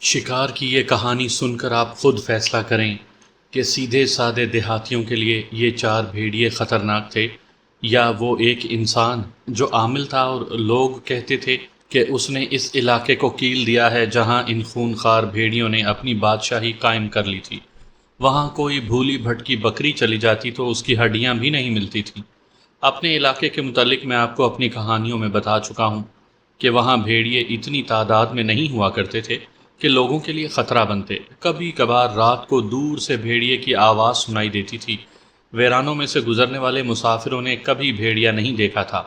شکار کی یہ کہانی سن کر آپ خود فیصلہ کریں کہ سیدھے سادے دیہاتیوں کے لیے یہ چار بھیڑیے خطرناک تھے، یا وہ ایک انسان جو عامل تھا اور لوگ کہتے تھے کہ اس نے اس علاقے کو کیل دیا ہے جہاں ان خونخوار بھیڑیوں نے اپنی بادشاہی قائم کر لی تھی۔ وہاں کوئی بھولی بھٹکی بکری چلی جاتی تو اس کی ہڈیاں بھی نہیں ملتی تھیں۔ اپنے علاقے کے متعلق میں آپ کو اپنی کہانیوں میں بتا چکا ہوں کہ وہاں بھیڑیے اتنی تعداد میں نہیں ہوا کرتے تھے کہ لوگوں کے لیے خطرہ بنتے۔ کبھی کبھار رات کو دور سے بھیڑیے کی آواز سنائی دیتی تھی۔ ویرانوں میں سے گزرنے والے مسافروں نے کبھی بھیڑیا نہیں دیکھا تھا۔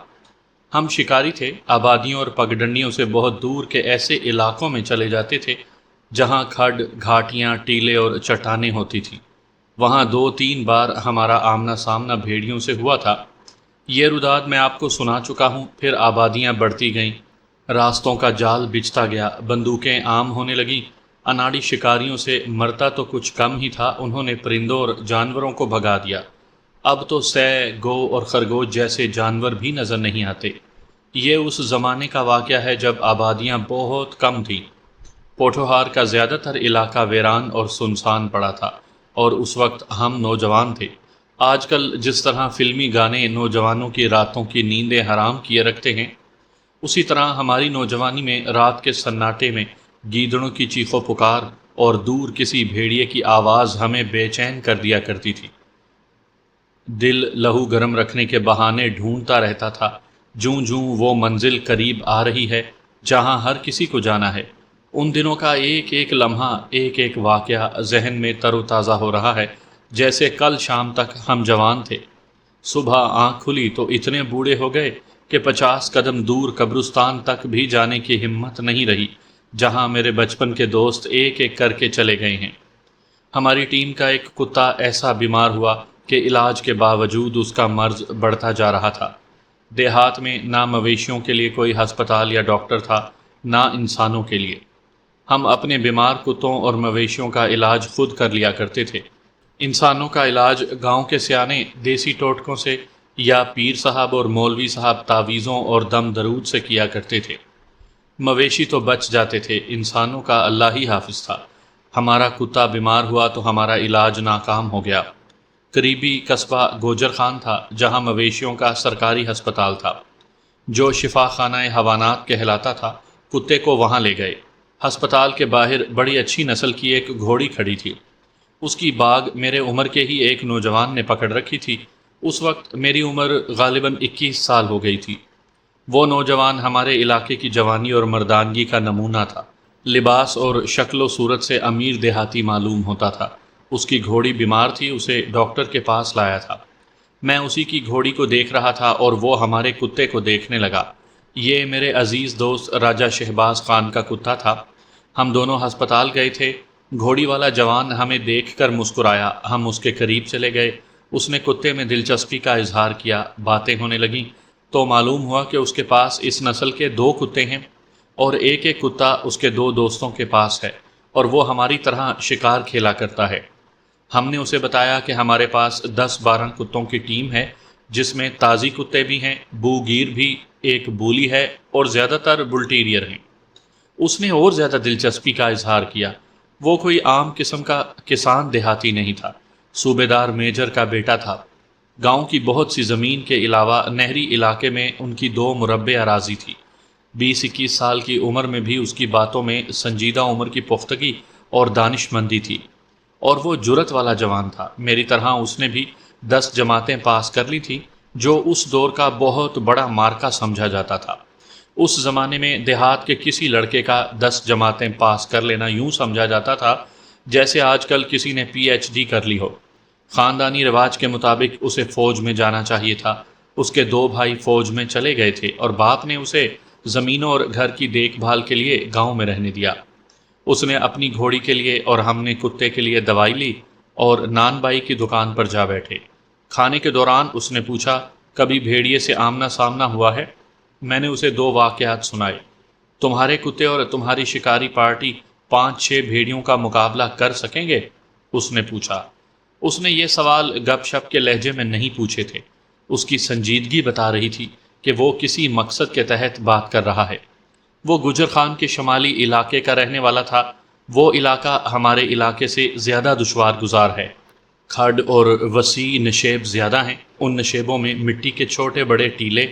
ہم شکاری تھے، آبادیوں اور پگڈنڈیوں سے بہت دور کے ایسے علاقوں میں چلے جاتے تھے جہاں کھڈ، گھاٹیاں، ٹیلے اور چٹانیں ہوتی تھیں۔ وہاں 2-3 بار ہمارا آمنا سامنا بھیڑیوں سے ہوا تھا۔ یہ روداد میں آپ کو سنا چکا ہوں۔ پھر آبادیاں بڑھتی گئیں، راستوں کا جال بچھتا گیا، بندوقیں عام ہونے لگیں۔ اناڑی شکاریوں سے مرتا تو کچھ کم ہی تھا، انہوں نے پرندوں اور جانوروں کو بھگا دیا۔ اب تو سے، گو اور خرگوش جیسے جانور بھی نظر نہیں آتے۔ یہ اس زمانے کا واقعہ ہے جب آبادیاں بہت کم تھیں۔ پوٹھوہار کا زیادہ تر علاقہ ویران اور سنسان پڑا تھا، اور اس وقت ہم نوجوان تھے۔ آج کل جس طرح فلمی گانے نوجوانوں کی راتوں کی نیندیں حرام کیے رکھتے ہیں، اسی طرح ہماری نوجوانی میں رات کے سناٹے میں گیدڑوں کی چیخ و پکار اور دور کسی بھیڑیے کی آواز ہمیں بے چین کر دیا کرتی تھی۔ دل لہو گرم رکھنے کے بہانے ڈھونڈتا رہتا تھا۔ جوں جوں وہ منزل قریب آ رہی ہے جہاں ہر کسی کو جانا ہے، ان دنوں کا ایک ایک لمحہ، ایک ایک واقعہ ذہن میں تر و تازہ ہو رہا ہے جیسے کل شام تک ہم جوان تھے۔ صبح آنکھ کھلی تو اتنے بوڑھے ہو گئے کہ 50 قدم دور قبرستان تک بھی جانے کی ہمت نہیں رہی جہاں میرے بچپن کے دوست ایک ایک کر کے چلے گئے ہیں۔ ہماری ٹیم کا ایک کتا ایسا بیمار ہوا کہ علاج کے باوجود اس کا مرض بڑھتا جا رہا تھا۔ دیہات میں نہ مویشیوں کے لیے کوئی ہسپتال یا ڈاکٹر تھا، نہ انسانوں کے لیے۔ ہم اپنے بیمار کتوں اور مویشیوں کا علاج خود کر لیا کرتے تھے۔ انسانوں کا علاج گاؤں کے سیانے دیسی ٹوٹکوں سے یا پیر صاحب اور مولوی صاحب تعویذوں اور دم درود سے کیا کرتے تھے۔ مویشی تو بچ جاتے تھے، انسانوں کا اللہ ہی حافظ تھا۔ ہمارا کتا بیمار ہوا تو ہمارا علاج ناکام ہو گیا۔ قریبی قصبہ گوجر خان تھا جہاں مویشیوں کا سرکاری ہسپتال تھا، جو شفا خانہ حیوانات کہلاتا تھا۔ کتے کو وہاں لے گئے۔ ہسپتال کے باہر بڑی اچھی نسل کی ایک گھوڑی کھڑی تھی۔ اس کی باگ میرے عمر کے ہی ایک نوجوان نے پکڑ رکھی تھی۔ اس وقت میری عمر غالباً 21 سال ہو گئی تھی۔ وہ نوجوان ہمارے علاقے کی جوانی اور مردانگی کا نمونہ تھا۔ لباس اور شکل و صورت سے امیر دیہاتی معلوم ہوتا تھا۔ اس کی گھوڑی بیمار تھی، اسے ڈاکٹر کے پاس لایا تھا۔ میں اسی کی گھوڑی کو دیکھ رہا تھا اور وہ ہمارے کتے کو دیکھنے لگا۔ یہ میرے عزیز دوست راجہ شہباز خان کا کتا تھا۔ ہم دونوں ہسپتال گئے تھے۔ گھوڑی والا جوان ہمیں دیکھ کر مسکرایا، ہم اس کے قریب چلے گئے۔ اس نے کتے میں دلچسپی کا اظہار کیا، باتیں ہونے لگیں تو معلوم ہوا کہ اس کے پاس اس نسل کے 2 کتے ہیں اور ایک ایک کتا اس کے 2 دوستوں کے پاس ہے، اور وہ ہماری طرح شکار کھیلا کرتا ہے۔ ہم نے اسے بتایا کہ ہمارے پاس 10-12 کتوں کی ٹیم ہے، جس میں تازی کتے بھی ہیں، بو گیر بھی، ایک بولی ہے اور زیادہ تر بلٹیریئر ہیں۔ اس نے اور زیادہ دلچسپی کا اظہار کیا۔ وہ کوئی عام قسم کا کسان دیہاتی نہیں تھا، صوبے دار میجر کا بیٹا تھا۔ گاؤں کی بہت سی زمین کے علاوہ نہری علاقے میں ان کی 2 مربع اراضی تھی۔ 20-21 سال کی عمر میں بھی اس کی باتوں میں سنجیدہ عمر کی پختگی اور دانش مندی تھی، اور وہ جرت والا جوان تھا۔ میری طرح اس نے بھی 10 جماعتیں پاس کر لی تھیں، جو اس دور کا بہت بڑا مارکا سمجھا جاتا تھا۔ اس زمانے میں دیہات کے کسی لڑکے کا 10 جماعتیں پاس کر لینا یوں سمجھا جاتا تھا جیسے آج کل کسی نے PhD کر لی ہو۔ خاندانی رواج کے مطابق اسے فوج میں جانا چاہیے تھا۔ اس کے 2 بھائی فوج میں چلے گئے تھے اور باپ نے اسے زمینوں اور گھر کی دیکھ بھال کے لیے گاؤں میں رہنے دیا۔ اس نے اپنی گھوڑی کے لیے اور ہم نے کتے کے لیے دوائی لی اور نان بائی کی دکان پر جا بیٹھے۔ کھانے کے دوران اس نے پوچھا، کبھی بھیڑیے سے آمنا سامنا ہوا ہے؟ میں نے اسے 2 واقعات سنائے۔ تمہارے کتے اور تمہاری شکاری پارٹی 5-6 بھیڑیوں کا مقابلہ کر سکیں گے؟ اس نے پوچھا۔ اس نے یہ سوال گپ شپ کے لہجے میں نہیں پوچھے تھے۔ اس کی سنجیدگی بتا رہی تھی کہ وہ کسی مقصد کے تحت بات کر رہا ہے۔ وہ گجر خان کے شمالی علاقے کا رہنے والا تھا۔ وہ علاقہ ہمارے علاقے سے زیادہ دشوار گزار ہے۔ کھڈ اور وسیع نشیب زیادہ ہیں۔ ان نشیبوں میں مٹی کے چھوٹے بڑے ٹیلے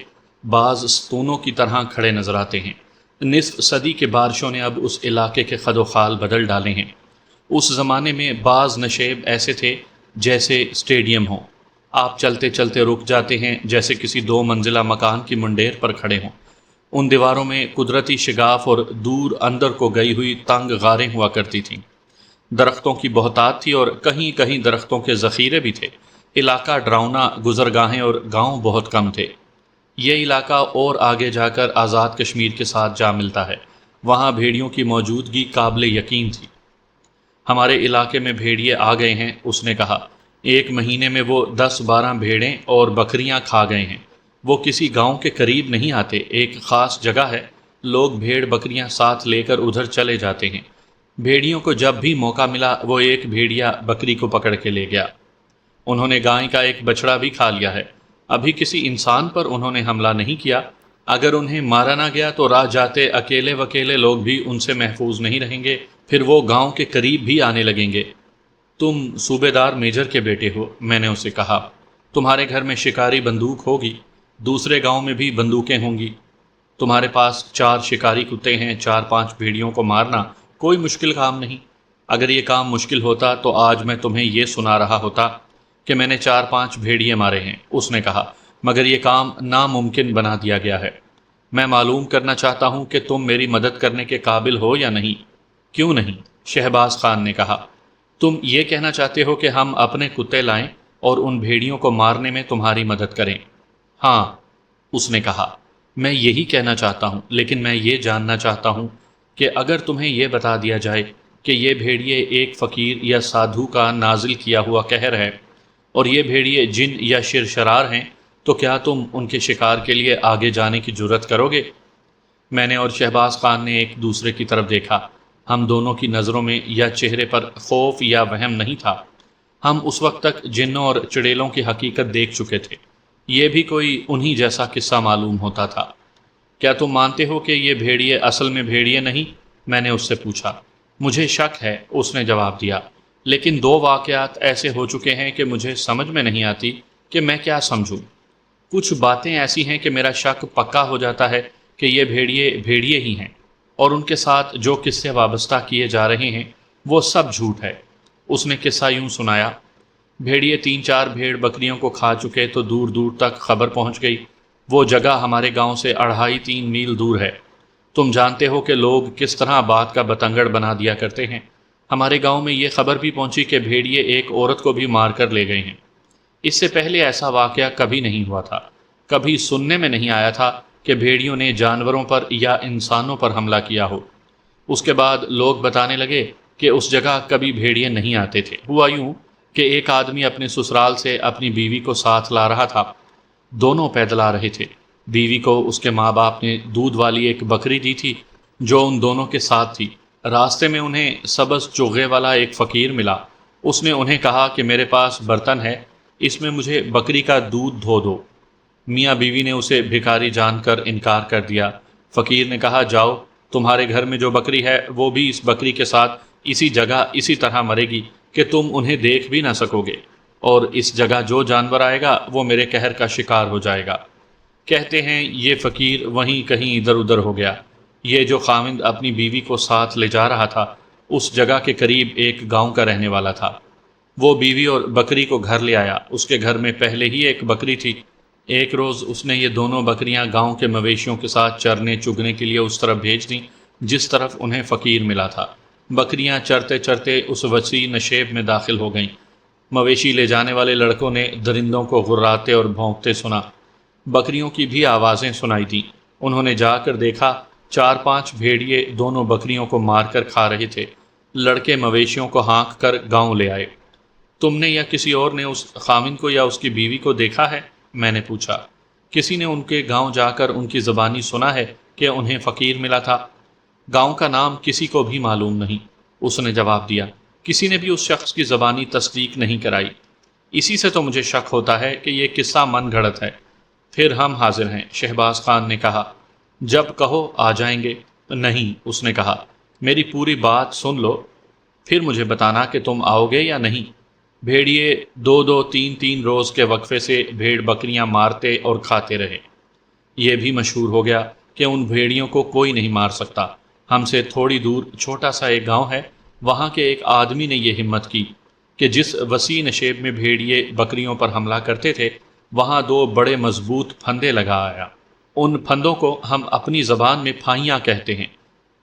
بعض ستونوں کی طرح کھڑے نظر آتے ہیں۔ نصف صدی کے بارشوں نے اب اس علاقے کے خد و خال بدل ڈالے ہیں۔ اس زمانے میں بعض نشیب ایسے تھے جیسے اسٹیڈیم ہوں۔ آپ چلتے چلتے رک جاتے ہیں جیسے کسی 2 منزلہ مکان کی منڈیر پر کھڑے ہوں۔ ان دیواروں میں قدرتی شگاف اور دور اندر کو گئی ہوئی تنگ غاریں ہوا کرتی تھیں۔ درختوں کی بہتات تھی اور کہیں کہیں درختوں کے ذخیرے بھی تھے۔ علاقہ ڈراؤنا، گزرگاہیں اور گاؤں بہت کم تھے۔ یہ علاقہ اور آگے جا کر آزاد کشمیر کے ساتھ جا ملتا ہے۔ وہاں بھیڑیوں کی موجودگی قابل یقین تھی۔ ہمارے علاقے میں بھیڑیے آ گئے ہیں، اس نے کہا۔ 1 مہینے میں وہ 10-12 بھیڑیں اور بکریاں کھا گئے ہیں۔ وہ کسی گاؤں کے قریب نہیں آتے، ایک خاص جگہ ہے، لوگ بھیڑ بکریاں ساتھ لے کر ادھر چلے جاتے ہیں۔ بھیڑیوں کو جب بھی موقع ملا وہ ایک بھیڑیا بکری کو پکڑ کے لے گیا۔ انہوں نے گائے کا ایک بچڑا بھی کھا لیا ہے۔ ابھی کسی انسان پر انہوں نے حملہ نہیں کیا۔ اگر انہیں مارا نہ گیا تو راہ جاتے اکیلے وکیلے لوگ بھی ان سے محفوظ نہیں رہیں گے، پھر وہ گاؤں کے قریب بھی آنے لگیں گے۔ تم صوبے دار میجر کے بیٹے ہو، میں نے اسے کہا۔ تمہارے گھر میں شکاری بندوق ہوگی، دوسرے گاؤں میں بھی بندوقیں ہوں گی۔ تمہارے پاس 4 شکاری کتے ہیں، 4-5 بھیڑیوں کو مارنا کوئی مشکل کام نہیں۔ اگر یہ کام مشکل ہوتا تو آج میں تمہیں یہ سنا رہا ہوتا کہ میں نے 4-5 بھیڑیے مارے ہیں، اس نے کہا، مگر یہ کام ناممکن بنا دیا گیا ہے۔ میں معلوم کرنا چاہتا ہوں کہ تم میری مدد کرنے کے قابل ہو یا نہیں۔ کیوں نہیں؟ شہباز خان نے کہا۔ تم یہ کہنا چاہتے ہو کہ ہم اپنے کتے لائیں اور ان بھیڑیوں کو مارنے میں تمہاری مدد کریں؟ ہاں، اس نے کہا، میں یہی کہنا چاہتا ہوں، لیکن میں یہ جاننا چاہتا ہوں کہ اگر تمہیں یہ بتا دیا جائے کہ یہ بھیڑیے ایک فقیر یا سادھو کا نازل کیا ہوا قہر ہے اور یہ بھیڑیے جن یا شرشرار ہیں، تو کیا تم ان کے شکار کے لیے آگے جانے کی جرت کرو گے؟ میں نے اور شہباز خان نے ایک دوسرے کی طرف دیکھا۔ ہم دونوں کی نظروں میں یا چہرے پر خوف یا وہم نہیں تھا۔ ہم اس وقت تک جنوں اور چڑیلوں کی حقیقت دیکھ چکے تھے۔ یہ بھی کوئی انہی جیسا قصہ معلوم ہوتا تھا۔ کیا تم مانتے ہو کہ یہ بھیڑیے اصل میں بھیڑیے نہیں؟ میں نے اس سے پوچھا۔ مجھے شک ہے، اس نے جواب دیا، لیکن 2 واقعات ایسے ہو چکے ہیں کہ مجھے سمجھ میں نہیں آتی کہ میں کیا سمجھوں۔ کچھ باتیں ایسی ہیں کہ میرا شک پکا ہو جاتا ہے کہ یہ بھیڑیے بھیڑیے ہی ہیں، اور ان کے ساتھ جو قصے وابستہ کیے جا رہے ہیں وہ سب جھوٹ ہے۔ اس نے قصہ یوں سنایا۔ بھیڑیے 3-4 بھیڑ بکریوں کو کھا چکے تو دور دور تک خبر پہنچ گئی۔ وہ جگہ ہمارے گاؤں سے 2.5-3 میل دور ہے۔ تم جانتے ہو کہ لوگ کس طرح بات کا بتنگڑ بنا دیا کرتے ہیں۔ ہمارے گاؤں میں یہ خبر بھی پہنچی کہ بھیڑیے ایک عورت کو بھی مار کر لے گئے ہیں۔ اس سے پہلے ایسا واقعہ کبھی نہیں ہوا تھا۔ کبھی سننے میں نہیں آیا تھا کہ بھیڑیوں نے جانوروں پر یا انسانوں پر حملہ کیا ہو۔ اس کے بعد لوگ بتانے لگے کہ اس جگہ کبھی بھیڑیے نہیں آتے تھے۔ ہوا یوں کہ ایک آدمی اپنے سسرال سے اپنی بیوی کو ساتھ لا رہا تھا۔ دونوں پیدل آ رہے تھے۔ بیوی کو اس کے ماں باپ نے دودھ والی ایک بکری دی تھی جو ان دونوں کے ساتھ تھی۔ راستے میں انہیں سبز چوغے والا ایک فقیر ملا۔ اس نے انہیں کہا کہ میرے پاس برتن ہے، اس میں مجھے بکری کا دودھ دھو دو۔ میاں بیوی نے اسے بھکاری جان کر انکار کر دیا۔ فقیر نے کہا، جاؤ، تمہارے گھر میں جو بکری ہے وہ بھی اس بکری کے ساتھ اسی جگہ اسی طرح مرے گی کہ تم انہیں دیکھ بھی نہ سکو گے، اور اس جگہ جو جانور آئے گا وہ میرے قہر کا شکار ہو جائے گا۔ کہتے ہیں یہ فقیر وہیں کہیں ادھر ادھر ہو گیا۔ یہ جو خاوند اپنی بیوی کو ساتھ لے جا رہا تھا اس جگہ کے قریب ایک گاؤں کا رہنے والا تھا۔ وہ بیوی اور بکری کو گھر لے آیا۔ اس کے گھر میں پہلے ہی ایک بکری تھی۔ ایک روز اس نے یہ دونوں بکریاں گاؤں کے مویشیوں کے ساتھ چرنے چگنے کے لیے اس طرف بھیج دیں جس طرف انہیں فقیر ملا تھا۔ بکریاں چرتے چرتے اس وسیع نشیب میں داخل ہو گئیں۔ مویشی لے جانے والے لڑکوں نے درندوں کو غراتے اور بھونکتے سنا۔ بکریوں کی بھی آوازیں سنائی دیں۔ انہوں نے جا کر دیکھا 4-5 بھیڑیے دونوں بکریوں کو مار کر کھا رہے تھے۔ لڑکے مویشیوں کو ہانک کر گاؤں لے آئے۔ تم نے یا کسی اور نے اس خاوند کو یا اس کی بیوی کو دیکھا ہے؟ میں نے پوچھا۔ کسی نے ان کے گاؤں جا کر ان کی زبانی سنا ہے کہ انہیں فقیر ملا تھا؟ گاؤں کا نام کسی کو بھی معلوم نہیں، اس نے جواب دیا۔ کسی نے بھی اس شخص کی زبانی تصدیق نہیں کرائی۔ اسی سے تو مجھے شک ہوتا ہے کہ یہ قصہ من گھڑت ہے۔ پھر ہم حاضر ہیں، شہباز خان نے کہا۔ جب کہو آ جائیں گے۔ نہیں، اس نے کہا، میری پوری بات سن لو، پھر مجھے بتانا کہ تم آؤ گے یا نہیں۔ بھیڑیے دو دو تین تین روز کے وقفے سے بھیڑ بکریاں مارتے اور کھاتے رہے۔ یہ بھی مشہور ہو گیا کہ ان بھیڑیوں کو کوئی نہیں مار سکتا۔ ہم سے تھوڑی دور چھوٹا سا ایک گاؤں ہے، وہاں کے ایک آدمی نے یہ ہمت کی کہ جس وسیع نشیب میں بھیڑیے بکریوں پر حملہ کرتے تھے، وہاں دو بڑے مضبوط پھندے لگا آیا۔ ان پھندوں کو ہم اپنی زبان میں پھائیاں کہتے ہیں۔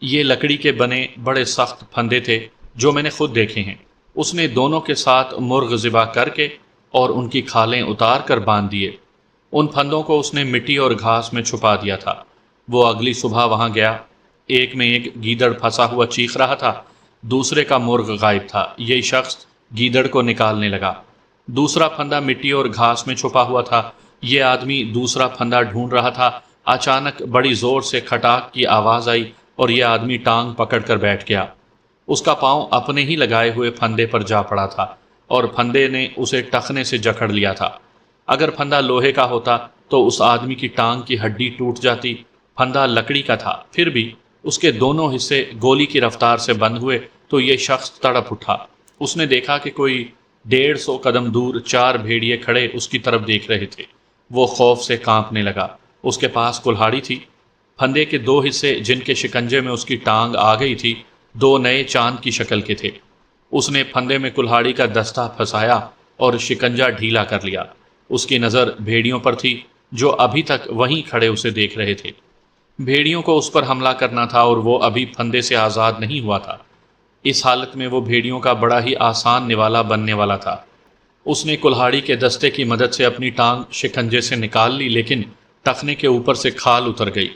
یہ لکڑی کے بنے بڑے سخت پھندے تھے جو میں نے خود دیکھے ہیں۔ اس نے دونوں کے ساتھ مرغ ذبح کر کے اور ان کی کھالیں اتار کر باندھ دیے۔ ان پھندوں کو اس نے مٹی اور گھاس میں چھپا دیا تھا۔ وہ اگلی صبح وہاں گیا۔ ایک میں ایک گیدڑ پھنسا ہوا چیخ رہا تھا، دوسرے کا مرغ غائب تھا۔ یہ شخص گیدڑ کو نکالنے لگا۔ دوسرا پھندا مٹی اور گھاس میں چھپا ہوا تھا۔ یہ آدمی دوسرا پھندا ڈھونڈ رہا تھا۔ اچانک بڑی زور سے کھٹاک کی آواز آئی اور یہ آدمی ٹانگ پکڑ کر بیٹھ گیا۔ اس کا پاؤں اپنے ہی لگائے ہوئے پھندے پر جا پڑا تھا اور پھندے نے اسے ٹخنے سے جکڑ لیا تھا۔ اگر پھندا لوہے کا ہوتا تو اس آدمی کی ٹانگ کی ہڈی ٹوٹ جاتی۔ پھندا لکڑی کا تھا، پھر بھی اس کے دونوں حصے گولی کی رفتار سے بند ہوئے تو یہ شخص تڑپ اٹھا۔ اس نے دیکھا کہ کوئی 150 قدم دور 4 بھیڑیے کھڑے اس کی طرف دیکھ رہے تھے۔ وہ خوف سے کانپنے لگا۔ اس کے پاس کلہاڑی تھی۔ پھندے کے 2 حصے جن کے شکنجے میں اس کی ٹانگ آ گئی تھی 2 نئے چاند کی شکل کے تھے۔ اس نے پھندے میں کلہاڑی کا دستہ پھنسایا اور شکنجا ڈھیلا کر لیا۔ اس کی نظر بھیڑیوں پر تھی جو ابھی تک وہیں کھڑے اسے دیکھ رہے تھے۔ بھیڑیوں کو اس پر حملہ کرنا تھا اور وہ ابھی پھندے سے آزاد نہیں ہوا تھا۔ اس حالت میں وہ بھیڑیوں کا بڑا ہی آسان نوالا بننے والا تھا۔ اس نے کلہاڑی کے دستے کی مدد سے اپنی ٹانگ شکنجے سے نکال لی، لیکن ٹخنے کے اوپر سے کھال اتر گئی۔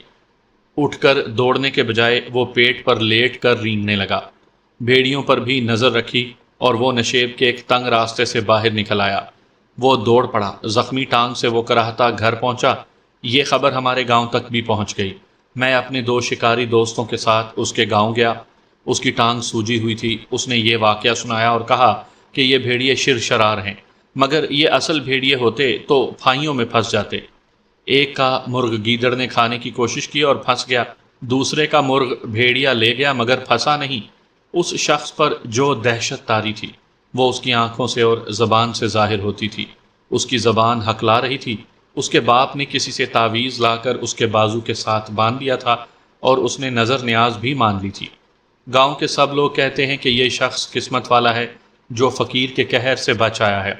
اٹھ کر دوڑنے کے بجائے وہ پیٹ پر لیٹ کر رینگنے لگا۔ بھیڑیوں پر بھی نظر رکھی اور وہ نشیب کے ایک تنگ راستے سے باہر نکل آیا۔ وہ دوڑ پڑا۔ زخمی ٹانگ سے وہ کراہتا گھر پہنچا۔ یہ خبر ہمارے گاؤں تک بھی پہنچ گئی۔ میں اپنے 2 شکاری دوستوں کے ساتھ اس کے گاؤں گیا۔ اس کی ٹانگ سوجی ہوئی تھی۔ اس نے یہ واقعہ سنایا اور کہا کہ یہ بھیڑیے شرشرار ہیں، مگر یہ اصل بھیڑیے ہوتے تو پھائیوں میں پھنس جاتے۔ ایک کا مرغ گیدڑ نے کھانے کی کوشش کی اور پھنس گیا، دوسرے کا مرغ بھیڑیا لے گیا مگر پھنسا نہیں۔ اس شخص پر جو دہشت تاری تھی وہ اس کی آنکھوں سے اور زبان سے ظاہر ہوتی تھی۔ اس کی زبان ہکلا رہی تھی۔ اس کے باپ نے کسی سے تعویذ لا کر اس کے بازو کے ساتھ باندھ دیا تھا اور اس نے نظر نیاز بھی مان لی تھی۔ گاؤں کے سب لوگ کہتے ہیں کہ یہ شخص قسمت والا ہے جو فقیر کے قہر سے بچ آیا ہے۔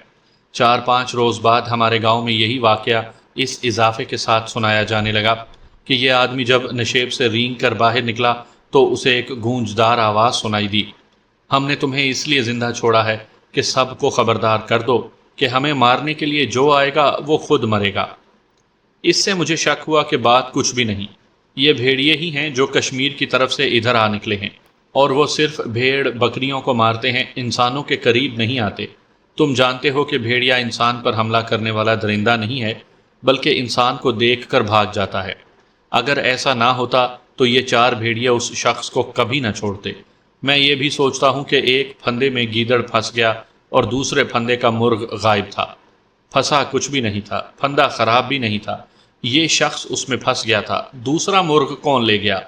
4-5 روز بعد ہمارے گاؤں میں یہی واقعہ اس اضافے کے ساتھ سنایا جانے لگا کہ یہ آدمی جب نشیب سے رینگ کر باہر نکلا تو اسے ایک گونجدار آواز سنائی دی، ہم نے تمہیں اس لیے زندہ چھوڑا ہے کہ سب کو خبردار کر دو کہ ہمیں مارنے کے لیے جو آئے گا وہ خود مرے گا۔ اس سے مجھے شک ہوا کہ بات کچھ بھی نہیں، یہ بھیڑیے ہی ہیں جو کشمیر کی طرف سے ادھر آ نکلے ہیں، اور وہ صرف بھیڑ بکریوں کو مارتے ہیں، انسانوں کے قریب نہیں آتے۔ تم جانتے ہو کہ بھیڑیا انسان پر حملہ کرنے والا درندہ نہیں ہے، بلکہ انسان کو دیکھ کر بھاگ جاتا ہے۔ اگر ایسا نہ ہوتا تو یہ 4 بھیڑیے اس شخص کو کبھی نہ چھوڑتے۔ میں یہ بھی سوچتا ہوں کہ ایک پھندے میں گیدڑ پھنس گیا اور دوسرے پھندے کا مرغ غائب تھا۔ پھنسا کچھ بھی نہیں تھا، پھندا خراب بھی نہیں تھا، یہ شخص اس میں پھنس گیا تھا۔ دوسرا مرغ کون لے گیا؟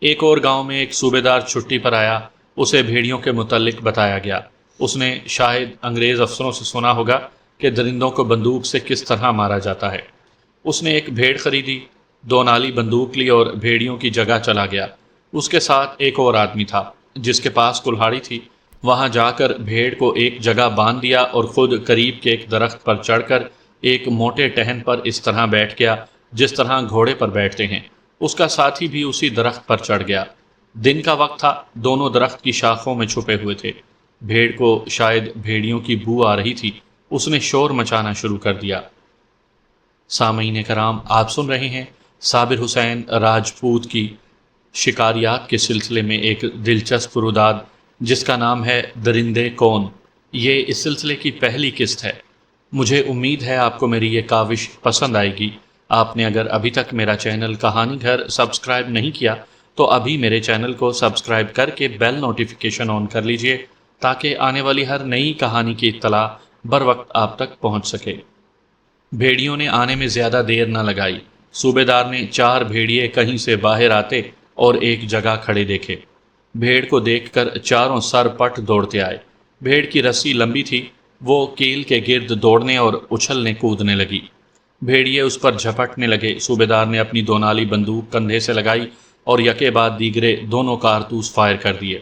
ایک اور گاؤں میں ایک صوبے دار چھٹی پر آیا، اسے بھیڑیوں کے متعلق بتایا گیا۔ اس نے شاید انگریز افسروں سے سنا ہوگا کہ درندوں کو بندوق سے کس طرح مارا جاتا ہے۔ اس نے ایک بھیڑ خریدی، 2 نالی بندوق لی اور بھیڑیوں کی جگہ چلا گیا۔ اس کے ساتھ ایک اور آدمی تھا جس کے پاس کلہاڑی تھی۔ وہاں جا کر بھیڑ کو ایک جگہ باندھ دیا اور خود قریب کے ایک درخت پر چڑھ کر ایک موٹے ٹہن پر اس طرح بیٹھ گیا جس طرح گھوڑے پر بیٹھتے ہیں۔ اس کا ساتھی بھی اسی درخت پر چڑھ گیا۔ دن کا وقت تھا، دونوں درخت کی شاخوں میں چھپے ہوئے تھے۔ بھیڑ کو شاید بھیڑیوں کی بو آ رہی تھی، اس نے شور مچانا شروع کر دیا۔ سامعین کرام، آپ سن رہے ہیں صابر حسین راجپوت کی شکاریات کے سلسلے میں ایک دلچسپ روداد جس کا نام ہے درندے کون۔ یہ اس سلسلے کی پہلی قسط ہے۔ مجھے امید ہے آپ کو میری یہ کاوش پسند آئے گی۔ آپ نے اگر ابھی تک میرا چینل کہانی گھر سبسکرائب نہیں کیا تو ابھی میرے چینل کو سبسکرائب کر کے بیل نوٹیفیکیشن آن کر لیجئے تاکہ آنے والی ہر نئی کہانی کی اطلاع بر وقت آپ تک پہنچ سکے۔ بھیڑیوں نے آنے میں زیادہ دیر نہ لگائی۔ صوبے دار نے 4 بھیڑیے کہیں سے باہر آتے اور ایک جگہ کھڑے دیکھے۔ بھیڑ کو دیکھ کر چاروں سر پٹ دوڑتے آئے۔ بھیڑ کی رسی لمبی تھی، وہ کیل کے گرد دوڑنے اور اچھلنے کودنے لگی۔ بھیڑیے اس پر جھپٹنے لگے۔ صوبیدار نے اپنی دونالی بندوق کندھے سے لگائی اور یکے بعد دیگرے دونوں کارتوس فائر کر دیے۔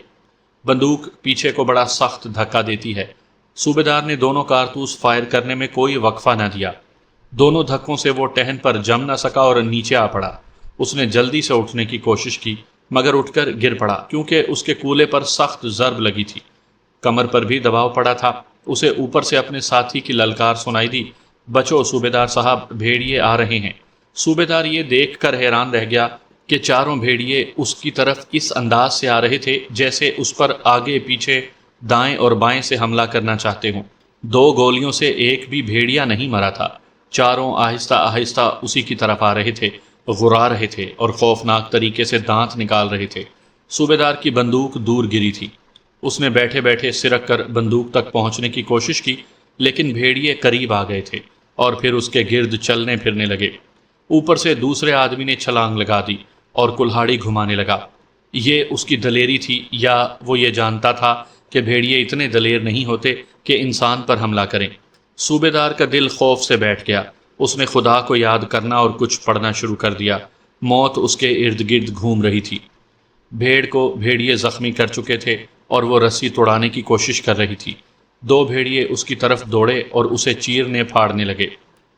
بندوق پیچھے کو بڑا سخت دھکا دیتی ہے۔ صوبیدار نے دونوں کارتوس فائر کرنے میں کوئی وقفہ نہ دیا۔ دونوں دھکوں سے وہ ٹہن پر جم نہ سکا اور نیچے آ پڑا۔ اس نے جلدی سے اٹھنے کی کوشش کی مگر اٹھ کر گر پڑا کیونکہ اس کے کولے پر سخت ضرب لگی تھی۔ کمر پر بھی دباؤ پڑا تھا۔ اسے اوپر سے اپنے ساتھی کی للکار سنائی دی، بچو صوبیدار صاحب، بھیڑیے آ رہے ہیں۔ صوبیدار یہ دیکھ کر حیران رہ گیا کہ چاروں بھیڑیے اس کی طرف اس انداز سے آ رہے تھے جیسے اس پر آگے پیچھے دائیں اور بائیں سے حملہ کرنا چاہتے ہوں۔ 2 گولیوں سے ایک بھی بھیڑیا نہیں مرا تھا۔ چاروں آہستہ آہستہ اسی کی طرف آ رہے تھے، غرا رہے تھے اور خوفناک طریقے سے دانت نکال رہے تھے۔ صوبیدار کی بندوق دور گری تھی۔ اس نے بیٹھے بیٹھے سرک کر بندوق تک پہنچنے کی کوشش کی لیکن بھیڑیے قریب آ گئے تھے اور پھر اس کے گرد چلنے پھرنے لگے۔ اوپر سے دوسرے آدمی نے چھلانگ لگا دی اور کلہاڑی گھمانے لگا۔ یہ اس کی دلیری تھی یا وہ یہ جانتا تھا کہ بھیڑیے اتنے دلیر نہیں ہوتے کہ انسان پر حملہ کریں۔ صوبیدار کا دل خوف سے بیٹھ گیا۔ اس نے خدا کو یاد کرنا اور کچھ پڑھنا شروع کر دیا۔ موت اس کے ارد گرد گھوم رہی تھی۔ بھیڑ کو بھیڑیے زخمی کر چکے تھے اور وہ رسی توڑانے کی کوشش کر رہی تھی۔ 2 بھیڑیے اس کی طرف دوڑے اور اسے چیرنے پھاڑنے لگے۔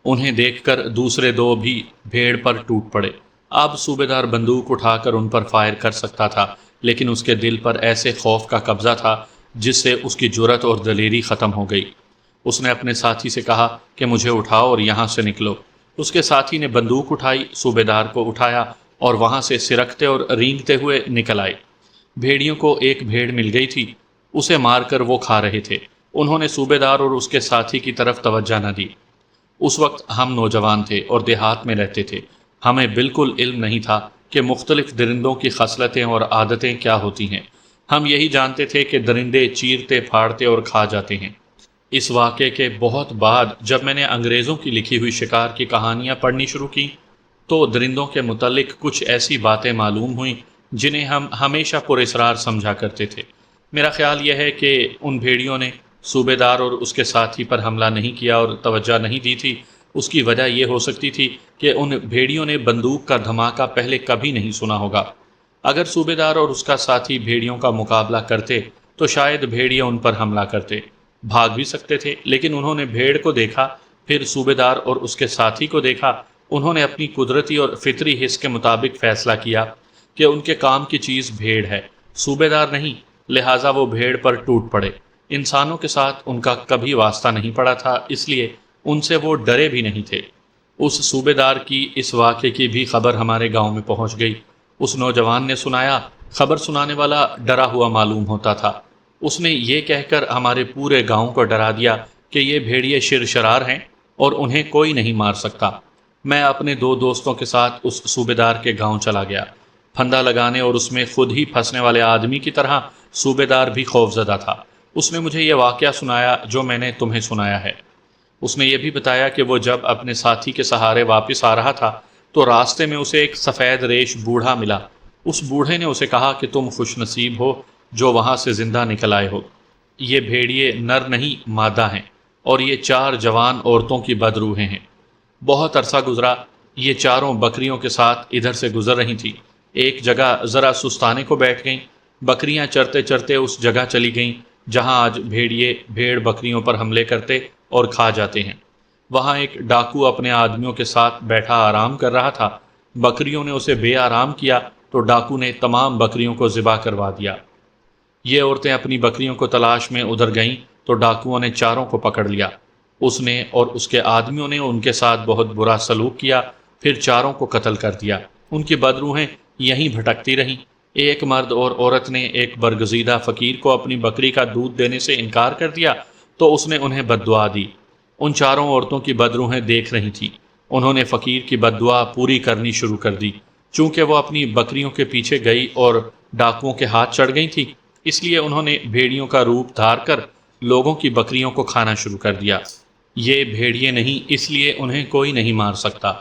انہیں دیکھ کر دوسرے 2 بھی بھیڑ پر ٹوٹ پڑے۔ اب صوبیدار بندوق اٹھا کر ان پر فائر کر سکتا تھا لیکن اس کے دل پر ایسے خوف کا قبضہ تھا جس سے اس کی جرأت اور دلیری ختم ہو گئی۔ اس نے اپنے ساتھی سے کہا کہ مجھے اٹھاؤ اور یہاں سے نکلو۔ اس کے ساتھی نے بندوق اٹھائی، صوبیدار کو اٹھایا اور وہاں سے سرکتے اور رینگتے ہوئے نکل آئے۔ بھیڑیوں کو ایک بھیڑ مل گئی تھی، اسے مار کر وہ کھا رہے تھے۔ انہوں نے صوبیدار اور اس کے ساتھی کی طرف توجہ نہ دی۔ اس وقت ہم نوجوان تھے اور دیہات میں رہتے تھے۔ ہمیں بالکل علم نہیں تھا کہ مختلف درندوں کی خصلتیں اور عادتیں کیا ہوتی ہیں۔ ہم یہی جانتے تھے کہ درندے چیرتے پھاڑتے اور کھا جاتے ہیں۔ اس واقعے کے بہت بعد جب میں نے انگریزوں کی لکھی ہوئی شکار کی کہانیاں پڑھنی شروع کی تو درندوں کے متعلق کچھ ایسی باتیں معلوم ہوئیں جنہیں ہم ہمیشہ پر اسرار سمجھا کرتے تھے۔ میرا خیال یہ ہے کہ ان بھیڑیوں نے صوبیدار اور اس کے ساتھی پر حملہ نہیں کیا اور توجہ نہیں دی تھی۔ اس کی وجہ یہ ہو سکتی تھی کہ ان بھیڑیوں نے بندوق کا دھماکہ پہلے کبھی نہیں سنا ہوگا۔ اگر صوبیدار اور اس کا ساتھی بھیڑیوں کا مقابلہ کرتے تو شاید بھیڑیے ان پر حملہ کرتے۔ بھاگ بھی سکتے تھے لیکن انہوں نے بھیڑ کو دیکھا، پھر صوبیدار اور اس کے ساتھی کو دیکھا۔ انہوں نے اپنی قدرتی اور فطری حس کے مطابق فیصلہ کیا کہ ان کے کام کی چیز بھیڑ ہے، صوبیدار نہیں، لہٰذا وہ بھیڑ پر ٹوٹ پڑے۔ انسانوں کے ساتھ ان کا کبھی واسطہ نہیں پڑا تھا، اس لیے ان سے وہ ڈرے بھی نہیں تھے۔ اس صوبیدار کی اس واقعے کی بھی خبر ہمارے گاؤں میں پہنچ گئی۔ اس نوجوان نے سنایا۔ خبر سنانے والا ڈرا ہوا معلوم ہوتا تھا۔ اس نے یہ کہہ کر ہمارے پورے گاؤں کو ڈرا دیا کہ یہ بھیڑیے شرشرار ہیں اور انہیں کوئی نہیں مار سکتا۔ میں اپنے 2 دوستوں کے ساتھ اس صوبیدار کے گاؤں چلا گیا۔ پھندا لگانے اور اس میں خود ہی پھنسنے والے آدمی کی طرح صوبیدار بھی خوفزدہ تھا۔ اس نے مجھے یہ واقعہ سنایا جو میں نے تمہیں سنایا ہے۔ اس نے یہ بھی بتایا کہ وہ جب اپنے ساتھی کے سہارے واپس آ رہا تھا تو راستے میں اسے ایک سفید ریش بوڑھا ملا۔ اس بوڑھے نے اسے کہا کہ تم خوش نصیب ہو جو وہاں سے زندہ نکل آئے ہو۔ یہ بھیڑیے نر نہیں مادہ ہیں اور یہ 4 جوان عورتوں کی بدروحیں ہیں۔ بہت عرصہ گزرا، یہ چاروں بکریوں کے ساتھ ادھر سے گزر رہی تھیں۔ ایک جگہ ذرا سستانے کو بیٹھ گئیں۔ بکریاں چرتے چرتے اس جگہ چلی گئیں جہاں آج بھیڑیے بھیڑ بکریوں پر حملے کرتے اور کھا جاتے ہیں۔ وہاں ایک ڈاکو اپنے آدمیوں کے ساتھ بیٹھا آرام کر رہا تھا۔ بکریوں نے اسے بے آرام کیا تو ڈاکو نے تمام بکریوں کو ذبح کروا دیا۔ یہ عورتیں اپنی بکریوں کو تلاش میں ادھر گئیں تو ڈاکوؤں نے چاروں کو پکڑ لیا۔ اس نے اور اس کے آدمیوں نے ان کے ساتھ بہت برا سلوک کیا، پھر چاروں کو قتل کر دیا۔ ان کی بدروحیں یہیں بھٹکتی رہیں۔ ایک مرد اور عورت نے ایک برگزیدہ فقیر کو اپنی بکری کا دودھ دینے سے انکار کر دیا تو اس نے انہیں بد دعا دی۔ ان چاروں عورتوں کی بدروحیں دیکھ رہی تھیں۔ انہوں نے فقیر کی بد دعا پوری کرنی شروع کر دی۔ چونکہ وہ اپنی بکریوں کے پیچھے گئی اور ڈاکوؤں کے ہاتھ چڑھ گئی تھی، اس لیے انہوں نے بھیڑیوں کا روپ دھار کر لوگوں کی بکریوں کو کھانا شروع کر دیا۔ یہ بھیڑیے نہیں، اس لیے انہیں کوئی نہیں مار سکتا۔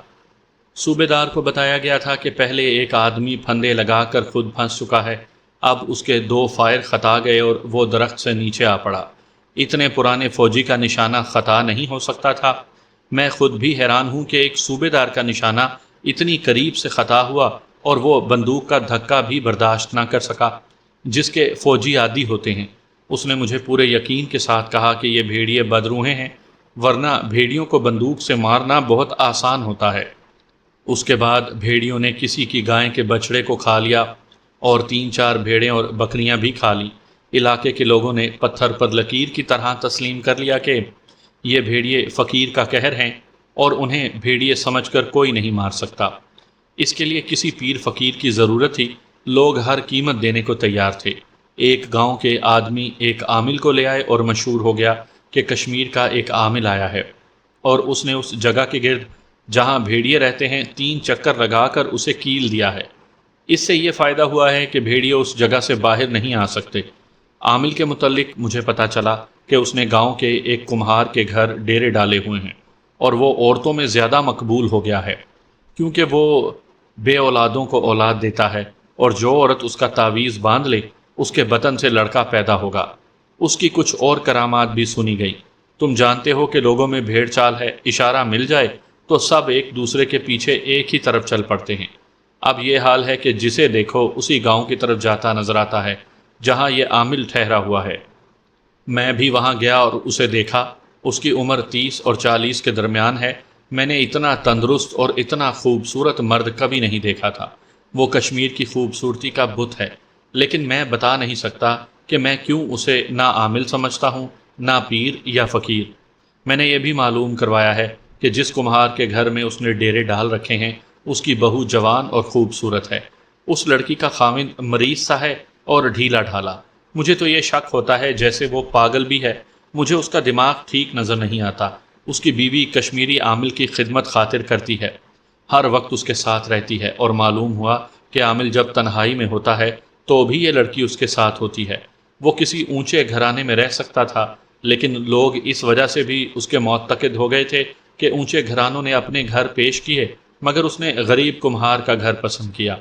صوبیدار کو بتایا گیا تھا کہ پہلے ایک آدمی پھندے لگا کر خود پھنس چکا ہے، اب اس کے 2 فائر خطا گئے اور وہ درخت سے نیچے آ پڑا۔ اتنے پرانے فوجی کا نشانہ خطا نہیں ہو سکتا تھا؟ میں خود بھی حیران ہوں کہ ایک صوبے دار کا نشانہ اتنی قریب سے خطا ہوا اور وہ بندوق کا دھکا بھی برداشت نہ کر سکا، جس کے فوجی عادی ہوتے ہیں۔ اس نے مجھے پورے یقین کے ساتھ کہا کہ یہ بھیڑیے بدروحے ہیں، ورنہ بھیڑیوں کو بندوق سے مارنا بہت آسان ہوتا ہے۔ اس کے بعد بھیڑیوں نے کسی کی گائے کے بچڑے کو کھا لیا اور 3-4 بھیڑیں اور بکریاں بھی کھا لی۔ علاقے کے لوگوں نے پتھر پر لکیر کی طرح تسلیم کر لیا کہ یہ بھیڑیے فقیر کا قہر ہیں اور انہیں بھیڑیے سمجھ کر کوئی نہیں مار سکتا۔ اس کے لیے کسی پیر فقیر کی ضرورت تھی۔ لوگ ہر قیمت دینے کو تیار تھے۔ ایک گاؤں کے آدمی ایک عامل کو لے آئے اور مشہور ہو گیا کہ کشمیر کا ایک عامل آیا ہے، اور اس نے اس جگہ کے گرد جہاں بھیڑیے رہتے ہیں 3 چکر لگا کر اسے کیل دیا ہے۔ اس سے یہ فائدہ ہوا ہے کہ بھیڑیے اس جگہ سے باہر نہیں آ سکتے۔ عامل کے متعلق مجھے پتہ چلا کہ اس نے گاؤں کے ایک کمہار کے گھر ڈیرے ڈالے ہوئے ہیں، اور وہ عورتوں میں زیادہ مقبول ہو گیا ہے، کیونکہ وہ بے اولادوں کو اولاد دیتا ہے، اور جو عورت اس کا تعویذ باندھ لے اس کے بطن سے لڑکا پیدا ہوگا۔ اس کی کچھ اور کرامات بھی سنی گئی۔ تم جانتے ہو کہ لوگوں میں بھیڑ چال ہے، اشارہ مل جائے تو سب ایک دوسرے کے پیچھے ایک ہی طرف چل پڑتے ہیں۔ اب یہ حال ہے کہ جسے دیکھو اسی گاؤں کی طرف جاتا نظر آتا ہے جہاں یہ عامل ٹھہرا ہوا ہے۔ میں بھی وہاں گیا اور اسے دیکھا۔ اس کی عمر 30 اور 40 کے درمیان ہے۔ میں نے اتنا تندرست اور اتنا خوبصورت مرد کبھی نہیں دیکھا تھا۔ وہ کشمیر کی خوبصورتی کا بت ہے، لیکن میں بتا نہیں سکتا کہ میں کیوں اسے نہ عامل سمجھتا ہوں، نہ پیر یا فقیر۔ میں نے یہ بھی معلوم کروایا ہے کہ جس کمہار کے گھر میں اس نے ڈیرے ڈال رکھے ہیں اس کی بہو جوان اور خوبصورت ہے۔ اس لڑکی کا خاوند مریض سا ہے اور ڈھیلا ڈھالا۔ مجھے تو یہ شک ہوتا ہے جیسے وہ پاگل بھی ہے۔ مجھے اس کا دماغ ٹھیک نظر نہیں آتا۔ اس کی بیوی کشمیری عامل کی خدمت خاطر کرتی ہے، ہر وقت اس کے ساتھ رہتی ہے، اور معلوم ہوا کہ عامل جب تنہائی میں ہوتا ہے تو بھی یہ لڑکی اس کے ساتھ ہوتی ہے۔ وہ کسی اونچے گھرانے میں رہ سکتا تھا، لیکن لوگ اس وجہ سے بھی اس کے معتقد ہو گئے تھے کہ اونچے گھرانوں نے اپنے گھر پیش کیے، مگر اس نے غریب کمہار کا گھر پسند کیا۔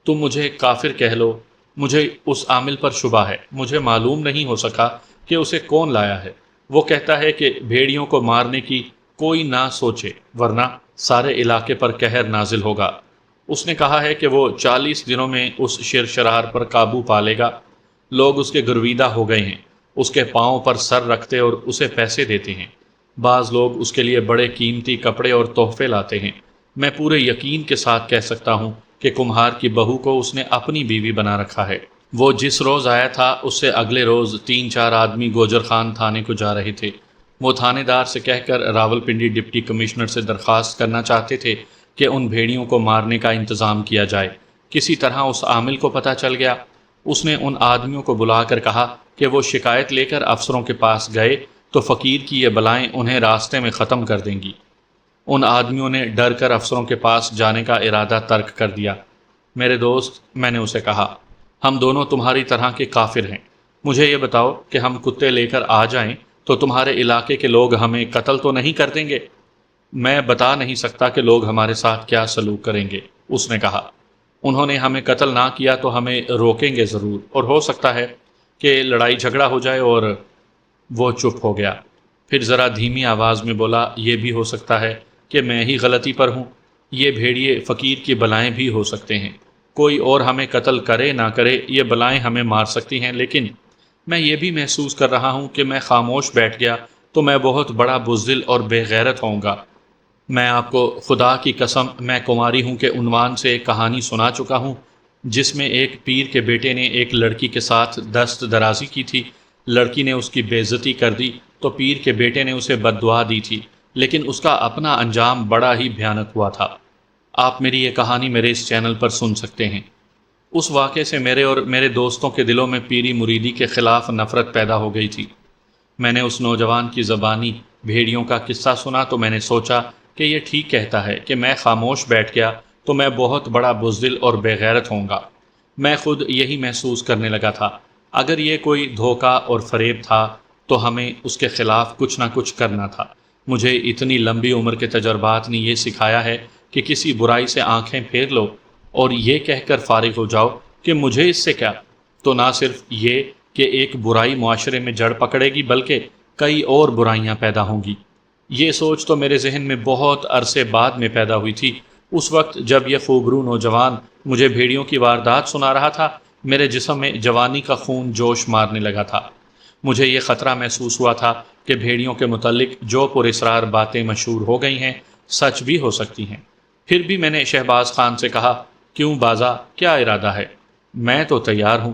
تم مجھے کافر کہہ لو، مجھے اس عامل پر شبہ ہے۔ مجھے معلوم نہیں ہو سکا کہ اسے کون لایا ہے۔ وہ کہتا ہے کہ بھیڑیوں کو مارنے کی کوئی نہ سوچے، ورنہ سارے علاقے پر قہر نازل ہوگا۔ اس نے کہا ہے کہ وہ 40 دنوں میں اس شر شرار پر قابو پا لے گا۔ لوگ اس کے گرویدہ ہو گئے ہیں، اس کے پاؤں پر سر رکھتے اور اسے پیسے دیتے ہیں۔ بعض لوگ اس کے لیے بڑے قیمتی کپڑے اور تحفے لاتے ہیں۔ میں پورے یقین کے ساتھ کہہ سکتا ہوں کہ کمہار کی بہو کو اس نے اپنی بیوی بنا رکھا ہے۔ وہ جس روز آیا تھا اس سے اگلے روز 3-4 آدمی گوجر خان تھانے کو جا رہے تھے۔ وہ تھانے دار سے کہہ کر راولپنڈی ڈپٹی کمشنر سے درخواست کرنا چاہتے تھے کہ ان بھیڑیوں کو مارنے کا انتظام کیا جائے۔ کسی طرح اس عامل کو پتہ چل گیا۔ اس نے ان آدمیوں کو بلا کر کہا کہ وہ شکایت لے کر افسروں کے پاس گئے تو فقیر کی یہ بلائیں انہیں راستے میں ختم کر دیں گی۔ ان آدمیوں نے ڈر کر افسروں کے پاس جانے کا ارادہ ترک کر دیا۔ میرے دوست، میں نے اسے کہا، ہم دونوں تمہاری طرح کے کافر ہیں۔ مجھے یہ بتاؤ کہ ہم کتے لے کر آ جائیں تو تمہارے علاقے کے لوگ ہمیں قتل تو نہیں کر دیں گے؟ میں بتا نہیں سکتا کہ لوگ ہمارے ساتھ کیا سلوک کریں گے، اس نے کہا۔ انہوں نے ہمیں قتل نہ کیا تو ہمیں روکیں گے ضرور، اور ہو سکتا ہے کہ لڑائی جھگڑا ہو جائے۔ اور وہ چپ ہو گیا، پھر ذرا دھیمی آواز میں بولا، یہ بھی ہو سکتا ہے کہ میں ہی غلطی پر ہوں۔ یہ بھیڑیے فقیر کی بلائیں بھی ہو سکتے ہیں۔ کوئی اور ہمیں قتل کرے نہ کرے، یہ بلائیں ہمیں مار سکتی ہیں، لیکن میں یہ بھی محسوس کر رہا ہوں کہ میں خاموش بیٹھ گیا تو میں بہت بڑا بزدل اور بے غیرت ہوں گا۔ میں آپ کو خدا کی قسم میں کماری ہوں کے عنوان سے ایک کہانی سنا چکا ہوں، جس میں ایک پیر کے بیٹے نے ایک لڑکی کے ساتھ دست درازی کی تھی۔ لڑکی نے اس کی بے عزتی کر دی تو پیر کے بیٹے نے اسے بد دعا دی تھی، لیکن اس کا اپنا انجام بڑا ہی بھیانک ہوا تھا۔ آپ میری یہ کہانی میرے اس چینل پر سن سکتے ہیں۔ اس واقعے سے میرے اور میرے دوستوں کے دلوں میں پیری مریدی کے خلاف نفرت پیدا ہو گئی تھی۔ میں نے اس نوجوان کی زبانی بھیڑیوں کا قصہ سنا تو میں نے سوچا کہ یہ ٹھیک کہتا ہے کہ میں خاموش بیٹھ گیا تو میں بہت بڑا بزدل اور بے غیرت ہوں گا۔ میں خود یہی محسوس کرنے لگا تھا۔ اگر یہ کوئی دھوکہ اور فریب تھا تو ہمیں اس کے خلاف کچھ نہ کچھ کرنا تھا۔ مجھے اتنی لمبی عمر کے تجربات نے یہ سکھایا ہے کہ کسی برائی سے آنکھیں پھیر لو اور یہ کہہ کر فارغ ہو جاؤ کہ مجھے اس سے کیا، تو نہ صرف یہ کہ ایک برائی معاشرے میں جڑ پکڑے گی بلکہ کئی اور برائیاں پیدا ہوں گی۔ یہ سوچ تو میرے ذہن میں بہت عرصے بعد میں پیدا ہوئی تھی۔ اس وقت جب یہ خوبرو نوجوان مجھے بھیڑیوں کی واردات سنا رہا تھا، میرے جسم میں جوانی کا خون جوش مارنے لگا تھا۔ مجھے یہ خطرہ محسوس ہوا تھا کہ بھیڑیوں کے متعلق جو پراسرار باتیں مشہور ہو گئی ہیں سچ بھی ہو سکتی ہیں۔ پھر بھی میں نے شہباز خان سے کہا، کیوں بازا، کیا ارادہ ہے؟ میں تو تیار ہوں۔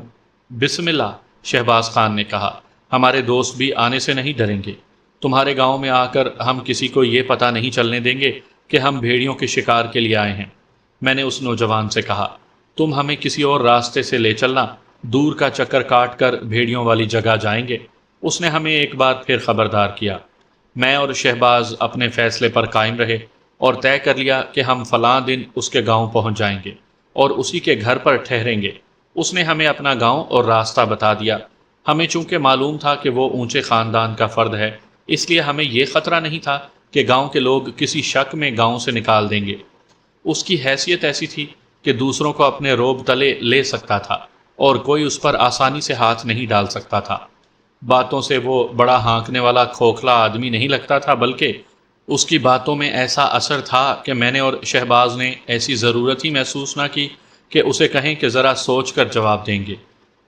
بسم اللہ، شہباز خان نے کہا، ہمارے دوست بھی آنے سے نہیں ڈریں گے۔ تمہارے گاؤں میں آ کر ہم کسی کو یہ پتہ نہیں چلنے دیں گے کہ ہم بھیڑیوں کے شکار کے لیے آئے ہیں۔ میں نے اس نوجوان سے کہا، تم ہمیں کسی اور راستے سے لے چلنا، دور کا چکر کاٹ کر بھیڑیوں والی جگہ جائیں گے۔ اس نے ہمیں ایک بار پھر خبردار کیا۔ میں اور شہباز اپنے فیصلے پر قائم رہے اور طے کر لیا کہ ہم فلاں دن اس کے گاؤں پہنچ جائیں گے اور اسی کے گھر پر ٹھہریں گے۔ اس نے ہمیں اپنا گاؤں اور راستہ بتا دیا۔ ہمیں چونکہ معلوم تھا کہ وہ اونچے خاندان کا فرد ہے، اس لیے ہمیں یہ خطرہ نہیں تھا کہ گاؤں کے لوگ کسی شک میں گاؤں سے نکال دیں گے۔ اس کی حیثیت ایسی تھی کہ دوسروں کو اپنے روب تلے لے سکتا تھا اور کوئی اس پر آسانی سے ہاتھ نہیں ڈال سکتا تھا۔ باتوں سے وہ بڑا ہانکنے والا کھوکھلا آدمی نہیں لگتا تھا، بلکہ اس کی باتوں میں ایسا اثر تھا کہ میں نے اور شہباز نے ایسی ضرورت ہی محسوس نہ کی کہ اسے کہیں کہ ذرا سوچ کر جواب دیں گے۔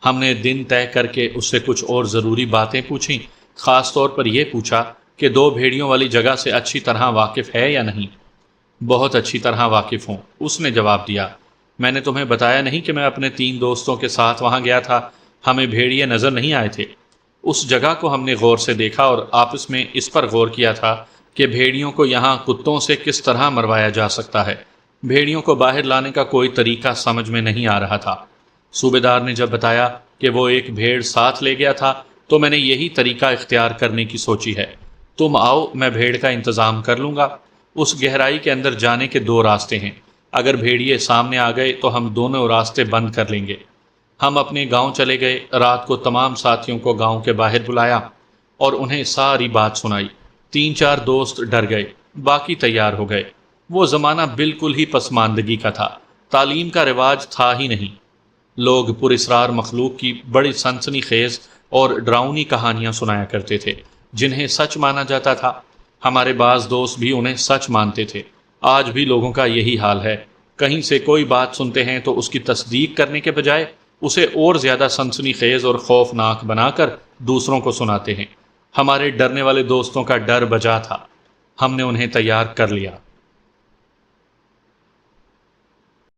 ہم نے دن طے کر کے اس سے کچھ اور ضروری باتیں پوچھیں، خاص طور پر یہ پوچھا کہ دو بھیڑیوں والی جگہ سے اچھی طرح واقف ہے یا نہیں۔ بہت اچھی طرح واقف ہوں، اس نے جواب دیا۔ میں نے تمہیں بتایا نہیں کہ میں اپنے 3 دوستوں کے ساتھ وہاں گیا تھا، ہمیں بھیڑیے نظر نہیں آئے تھے۔ اس جگہ کو ہم نے غور سے دیکھا اور آپس میں اس پر غور کیا تھا کہ بھیڑیوں کو یہاں کتوں سے کس طرح مروایا جا سکتا ہے۔ بھیڑیوں کو باہر لانے کا کوئی طریقہ سمجھ میں نہیں آ رہا تھا۔ صوبیدار نے جب بتایا کہ وہ ایک بھیڑ ساتھ لے گیا تھا تو میں نے یہی طریقہ اختیار کرنے کی سوچی ہے۔ تم آؤ، میں بھیڑ کا انتظام کر لوں گا۔ اس گہرائی کے اندر جانے کے 2 راستے ہیں۔ اگر بھیڑیے سامنے آ گئے تو ہم دونوں راستے بند کر لیں گے۔ ہم اپنے گاؤں چلے گئے۔ رات کو تمام ساتھیوں کو گاؤں کے باہر بلایا اور انہیں ساری بات سنائی۔ 3-4 دوست ڈر گئے، باقی تیار ہو گئے۔ وہ زمانہ بالکل ہی پسماندگی کا تھا، تعلیم کا رواج تھا ہی نہیں۔ لوگ پراسرار مخلوق کی بڑی سنسنی خیز اور ڈراؤنی کہانیاں سنایا کرتے تھے جنہیں سچ مانا جاتا تھا۔ ہمارے بعض دوست بھی انہیں سچ مانتے تھے۔ آج بھی لوگوں کا یہی حال ہے، کہیں سے کوئی بات سنتے ہیں تو اس کی تصدیق کرنے کے بجائے اسے اور زیادہ سنسنی خیز اور خوفناک بنا کر دوسروں کو سناتے ہیں۔ ہمارے ڈرنے والے دوستوں کا ڈر بجا تھا، ہم نے انہیں تیار کر لیا۔